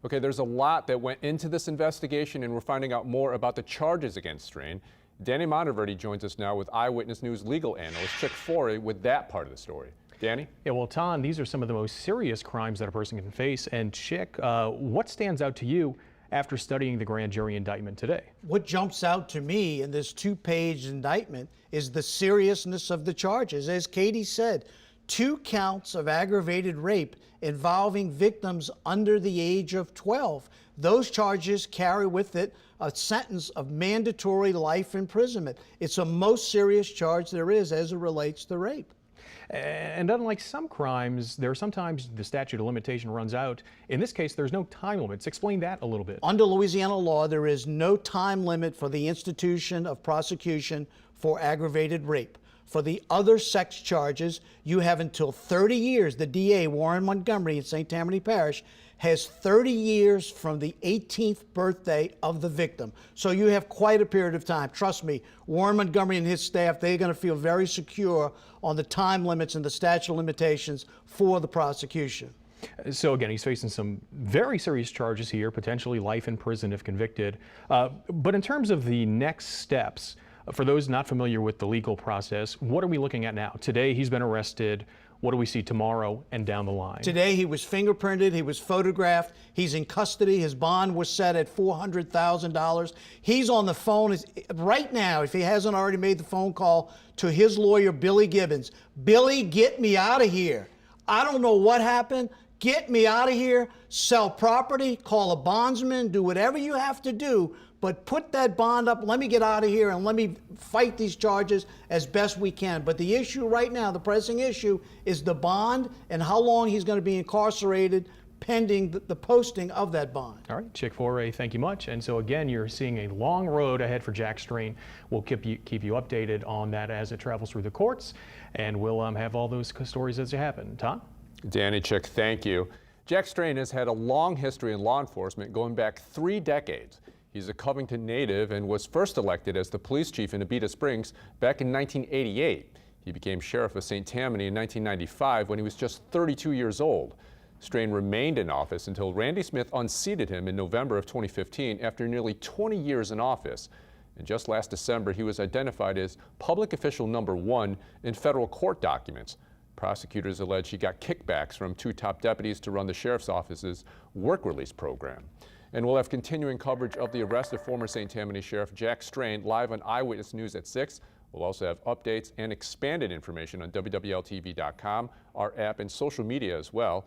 Okay, there's a lot that went into this investigation, and we're finding out more about the charges against Strain. Danny Monteverdi joins us now with Eyewitness News legal analyst Chick Foret with that part of the story. Danny? Yeah, well, Tom, these are some of the most serious crimes that a person can face. And Chick, what stands out to you after studying the grand jury indictment today? What jumps out to me in this two-page indictment is the seriousness of the charges. As Katie said, 2 counts of aggravated rape involving victims under the age of 12. Those charges carry with it a sentence of mandatory life imprisonment. It's the most serious charge there is as it relates to rape. And unlike some crimes, there are sometimes the statute of limitation runs out. In this case, there's no time limits. Explain that a little bit. Under Louisiana law, there is no time limit for the institution of prosecution for aggravated rape. For the other sex charges, you have until 30 years. The DA, Warren Montgomery in St. Tammany Parish, has 30 years from the 18th birthday of the victim. So you have quite a period of time. Trust me, Warren Montgomery and his staff, they're going to feel very secure on the time limits and the statute of limitations for the prosecution. So again, he's facing some very serious charges here, potentially life in prison if convicted. But in terms of the next steps, for those not familiar with the legal process, what are we looking at now? Today he's been arrested. What do we see tomorrow and down the line? Today he was fingerprinted, he was photographed, he's in custody, his bond was set at $400,000. He's on the phone right now, if he hasn't already made the phone call, to his lawyer, Billy Gibbons. Billy, get me out of here. I don't know what happened. Get me out of here, sell property, call a bondsman, do whatever you have to do, but put that bond up, let me get out of here and let me fight these charges as best we can. But the issue right now, the pressing issue, is the bond and how long he's going to be incarcerated pending the posting of that bond. All right, Chick Foret, thank you much. And so again, you're seeing a long road ahead for Jack Strain. We'll keep you updated on that as it travels through the courts, and we'll have all those stories as they happen. Tom? Danny, Chick, thank you. Jack Strain has had a long history in law enforcement going back 3 decades. He's a Covington native and was first elected as the police chief in Abita Springs back in 1988. He became sheriff of St. Tammany in 1995 when he was just 32 years old. Strain remained in office until Randy Smith unseated him in November of 2015 after nearly 20 years in office. And just last December, he was identified as public official number 1 in federal court documents. Prosecutors allege he got kickbacks from 2 top deputies to run the sheriff's office's work release program. And we'll have continuing coverage of the arrest of former St. Tammany Sheriff Jack Strain live on Eyewitness News at 6. We'll also have updates and expanded information on WWL-TV.com, our app, and social media as well.